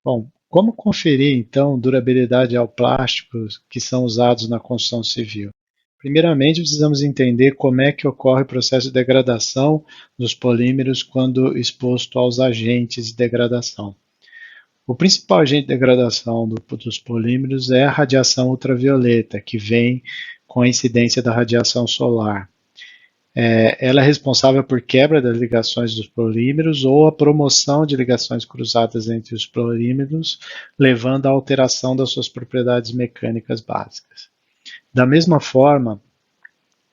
Bom, como conferir então durabilidade ao plásticos que são usados na construção civil? Primeiramente, precisamos entender como é que ocorre o processo de degradação dos polímeros quando exposto aos agentes de degradação. O principal agente de degradação dos polímeros é a radiação ultravioleta, que vem com a incidência da radiação solar. Ela é responsável por quebra das ligações dos polímeros ou a promoção de ligações cruzadas entre os polímeros, levando à alteração das suas propriedades mecânicas básicas. Da mesma forma,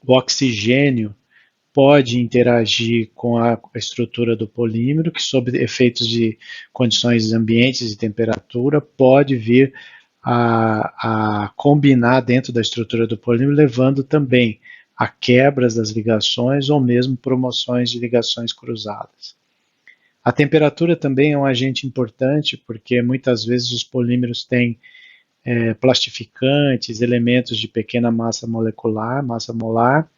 o oxigênio pode interagir com a estrutura do polímero, que sob efeitos de condições ambientes e temperatura pode vir a combinar dentro da estrutura do polímero, levando também a quebras das ligações ou mesmo promoções de ligações cruzadas. A temperatura também é um agente importante, porque muitas vezes os polímeros têm plastificantes, elementos de pequena massa molecular, massa molar,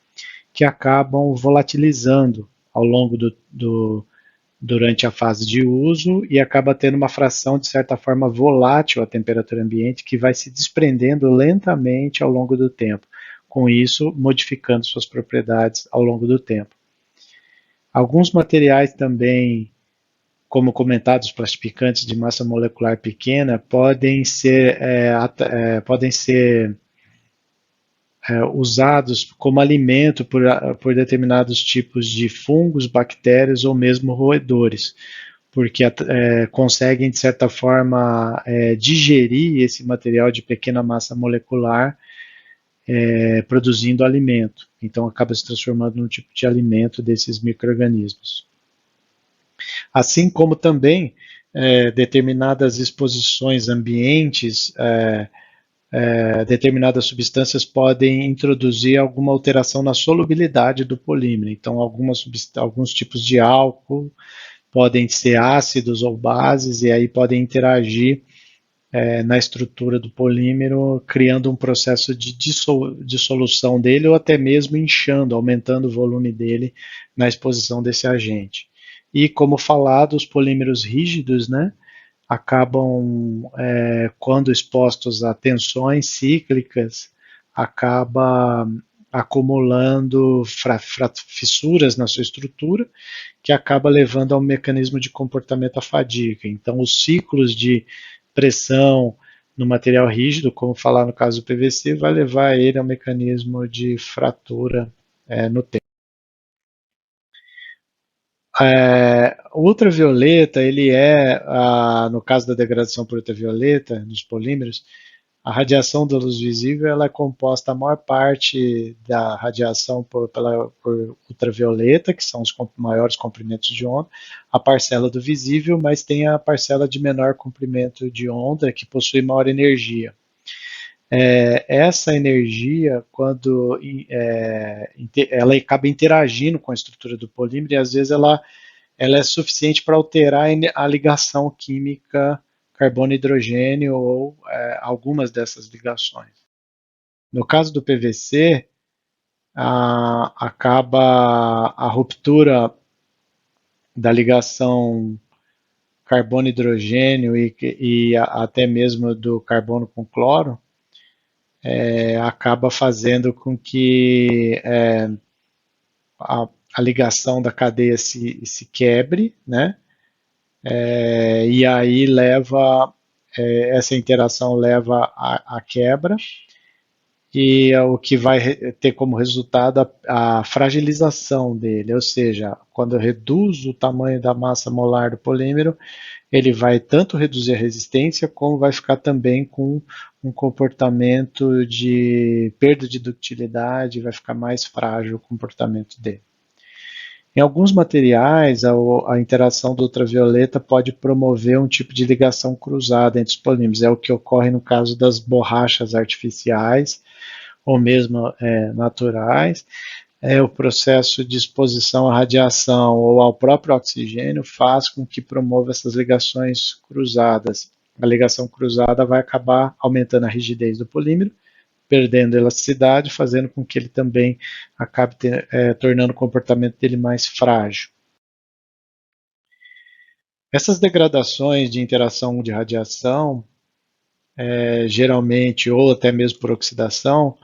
que acabam volatilizando ao longo durante a fase de uso e acaba tendo uma fração, de certa forma, volátil à temperatura ambiente, que vai se desprendendo lentamente ao longo do tempo, com isso modificando suas propriedades ao longo do tempo. Alguns materiais também, como comentados, plastificantes de massa molecular pequena, podem ser usados como alimento por determinados tipos de fungos, bactérias ou mesmo roedores, porque conseguem, de certa forma, digerir esse material de pequena massa molecular, produzindo alimento. Então, acaba se transformando num tipo de alimento desses micro-organismos. Assim como também determinadas exposições ambientes, determinadas substâncias podem introduzir alguma alteração na solubilidade do polímero. Então, alguns tipos de álcool podem ser ácidos ou bases e aí podem interagir na estrutura do polímero, criando um processo de dissolução dele ou até mesmo inchando, aumentando o volume dele na exposição desse agente. E, como falado, os polímeros rígidos, né, acabam, quando expostos a tensões cíclicas, acaba acumulando fissuras na sua estrutura, que acaba levando a um mecanismo de comportamento à fadiga. Então, os ciclos de pressão no material rígido, como falar no caso do PVC, vai levar ele ao mecanismo de fratura no tempo. O ultravioleta, ele no caso da degradação por ultravioleta, dos polímeros, a radiação da luz visível ela é composta, a maior parte da radiação por ultravioleta, que são os maiores comprimentos de onda, a parcela do visível, mas tem a parcela de menor comprimento de onda, que possui maior energia. Essa energia, quando ela acaba interagindo com a estrutura do polímero, e às vezes ela é suficiente para alterar a ligação química carbono-hidrogênio ou algumas dessas ligações. No caso do PVC, acaba a ruptura da ligação carbono-hidrogênio e até mesmo do carbono com cloro, acaba fazendo com que a ligação da cadeia se quebre, né? E aí essa interação leva à quebra, e o que vai ter como resultado a fragilização dele, ou seja, quando eu reduzo o tamanho da massa molar do polímero, ele vai tanto reduzir a resistência, como vai ficar também com um comportamento de perda de ductilidade, vai ficar mais frágil o comportamento dele. Em alguns materiais, a interação do ultravioleta pode promover um tipo de ligação cruzada entre os polímeros. É o que ocorre no caso das borrachas artificiais, ou mesmo naturais. O processo de exposição à radiação ou ao próprio oxigênio faz com que promova essas ligações cruzadas. A ligação cruzada vai acabar aumentando a rigidez do polímero, perdendo elasticidade, fazendo com que ele também acabe tornando o comportamento dele mais frágil. Essas degradações de interação de radiação, geralmente, ou até mesmo por oxidação,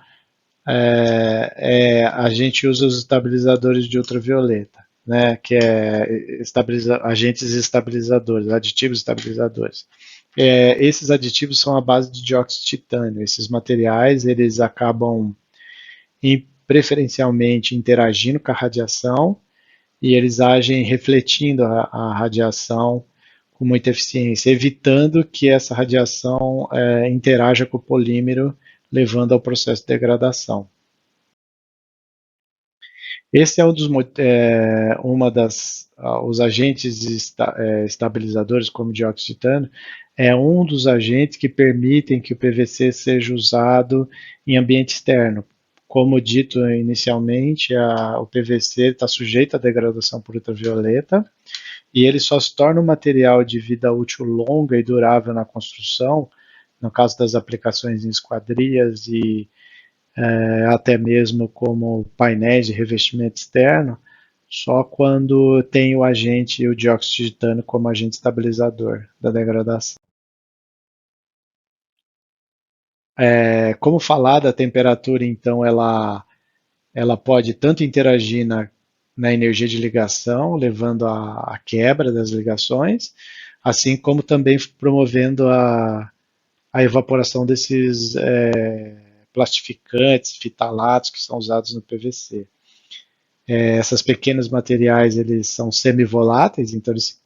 a gente usa os estabilizadores de ultravioleta, né, que é agentes estabilizadores, aditivos estabilizadores. Esses aditivos são à base de dióxido de titânio. Esses materiais eles acabam preferencialmente interagindo com a radiação e eles agem refletindo a radiação com muita eficiência, evitando que essa radiação interaja com o polímero, levando ao processo de degradação. Esse é um dos os agentes estabilizadores, como o dióxido de titânio, é um dos agentes que permitem que o PVC seja usado em ambiente externo. Como dito inicialmente, o PVC está sujeito à degradação por ultravioleta e ele só se torna um material de vida útil longa e durável na construção, no caso das aplicações em esquadrias e até mesmo como painéis de revestimento externo, só quando tem o agente, o dióxido de titânio, como agente estabilizador da degradação. Como falado, a temperatura, então, ela pode tanto interagir na energia de ligação, levando à quebra das ligações, assim como também promovendo a evaporação desses plastificantes, fitalatos que são usados no PVC. Essas pequenos materiais eles são semivoláteis, então eles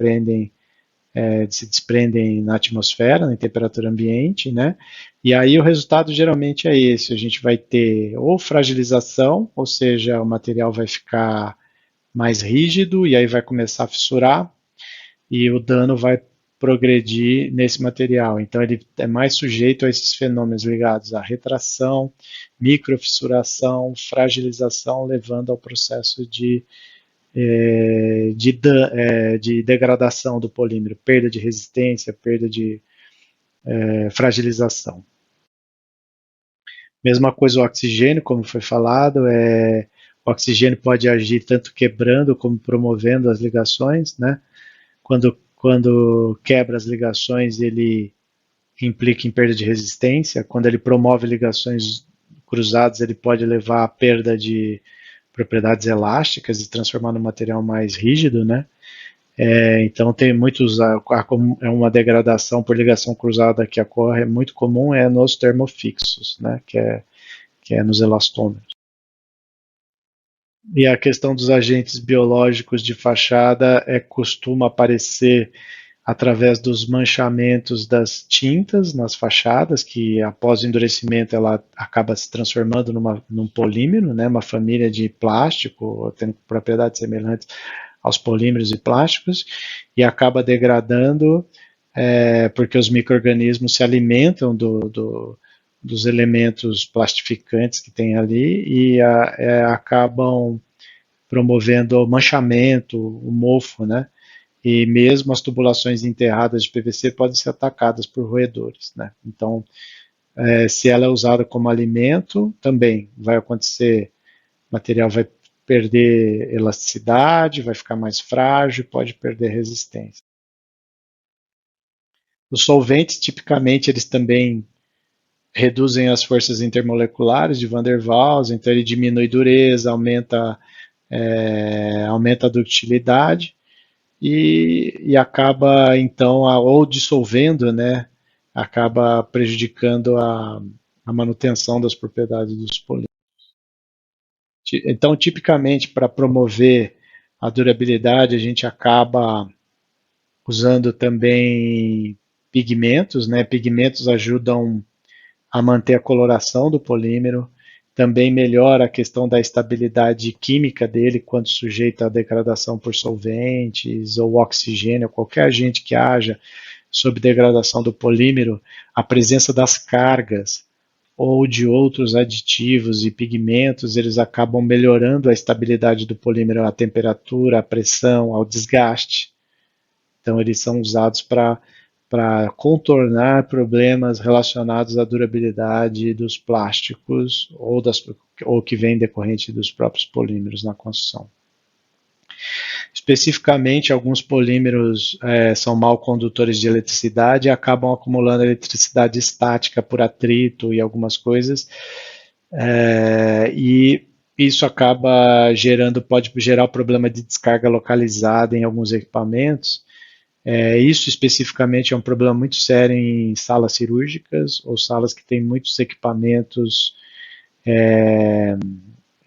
se desprendem na atmosfera, em temperatura ambiente, né? E aí o resultado geralmente é esse: a gente vai ter ou fragilização, ou seja, o material vai ficar mais rígido e aí vai começar a fissurar e o dano vai progredir nesse material. Então ele é mais sujeito a esses fenômenos ligados à retração, microfissuração, fragilização, levando ao processo de degradação do polímero, perda de resistência, perda de fragilização. Mesma coisa o oxigênio, como foi falado, o oxigênio pode agir tanto quebrando como promovendo as ligações, né? Quando quebra as ligações, ele implica em perda de resistência. Quando ele promove ligações cruzadas, ele pode levar à perda de propriedades elásticas e transformar no material mais rígido, né? Então tem muitos, é uma degradação por ligação cruzada que ocorre, é muito comum, nos termofixos, né? Que é nos elastômeros. E a questão dos agentes biológicos de fachada costuma aparecer através dos manchamentos das tintas nas fachadas, que após o endurecimento ela acaba se transformando num polímero, né, uma família de plástico, tendo propriedades semelhantes aos polímeros e plásticos, e acaba degradando porque os micro-organismos se alimentam dos elementos plastificantes que tem ali e acabam promovendo o manchamento, o mofo, né? E mesmo as tubulações enterradas de PVC podem ser atacadas por roedores, né? Então, se ela é usada como alimento, também vai acontecer, o material vai perder elasticidade, vai ficar mais frágil, pode perder resistência. Os solventes, tipicamente, eles também reduzem as forças intermoleculares de Van der Waals, então ele diminui dureza, aumenta a ductilidade e acaba então ou dissolvendo, né, acaba prejudicando a manutenção das propriedades dos polímeros. Então, tipicamente, para promover a durabilidade, a gente acaba usando também pigmentos, né? Pigmentos ajudam a manter a coloração do polímero, também melhora a questão da estabilidade química dele quando sujeito à degradação por solventes ou oxigênio, qualquer agente que haja sob degradação do polímero, a presença das cargas ou de outros aditivos e pigmentos, eles acabam melhorando a estabilidade do polímero à temperatura, à pressão, ao desgaste. Então, eles são usados para contornar problemas relacionados à durabilidade dos plásticos ou que vem decorrente dos próprios polímeros na construção. Especificamente, alguns polímeros são mal condutores de eletricidade e acabam acumulando eletricidade estática por atrito e algumas coisas, e isso acaba pode gerar o problema de descarga localizada em alguns equipamentos. Isso especificamente é um problema muito sério em salas cirúrgicas ou salas que têm muitos equipamentos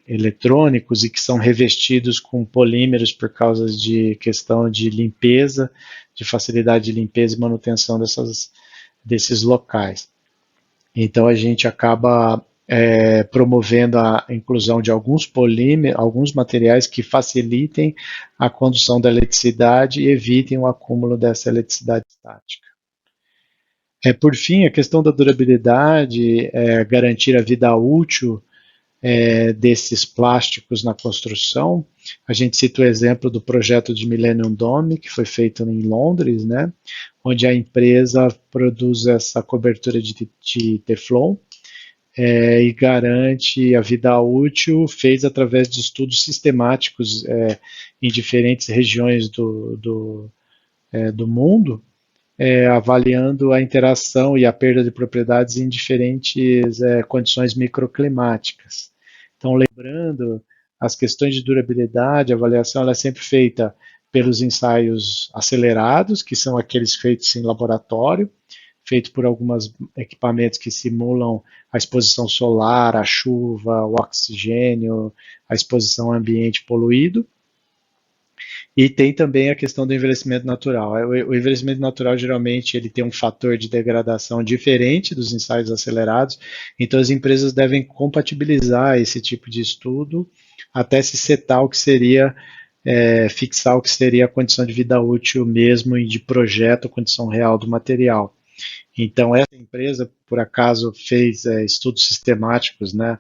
eletrônicos e que são revestidos com polímeros por causa de questão de limpeza, de facilidade de limpeza e manutenção desses locais. Então a gente acaba promovendo a inclusão de alguns polímeros, alguns materiais que facilitem a condução da eletricidade e evitem o acúmulo dessa eletricidade estática. Por fim, a questão da durabilidade, garantir a vida útil desses plásticos na construção. A gente cita o exemplo do projeto de Millennium Dome, que foi feito em Londres, né, onde a empresa produz essa cobertura de Teflon e garante a vida útil, fez através de estudos sistemáticos em diferentes regiões do mundo, avaliando a interação e a perda de propriedades em diferentes condições microclimáticas. Então, lembrando, as questões de durabilidade, a avaliação ela é sempre feita pelos ensaios acelerados, que são aqueles feitos em laboratório, feito por alguns equipamentos que simulam a exposição solar, a chuva, o oxigênio, a exposição ao ambiente poluído. E tem também a questão do envelhecimento natural. O envelhecimento natural, geralmente, ele tem um fator de degradação diferente dos ensaios acelerados, então as empresas devem compatibilizar esse tipo de estudo até se setar o que seria, fixar o que seria a condição de vida útil mesmo e de projeto, condição real do material. Então, essa empresa, por acaso, fez estudos sistemáticos, né,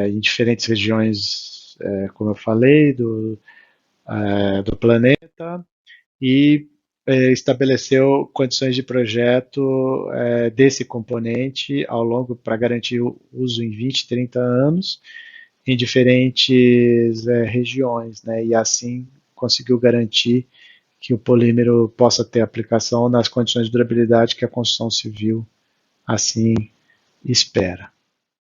em diferentes regiões, como eu falei, do planeta e estabeleceu condições de projeto desse componente ao longo para garantir o uso em 20, 30 anos em diferentes regiões, né, e assim conseguiu garantir que o polímero possa ter aplicação nas condições de durabilidade que a construção civil assim espera.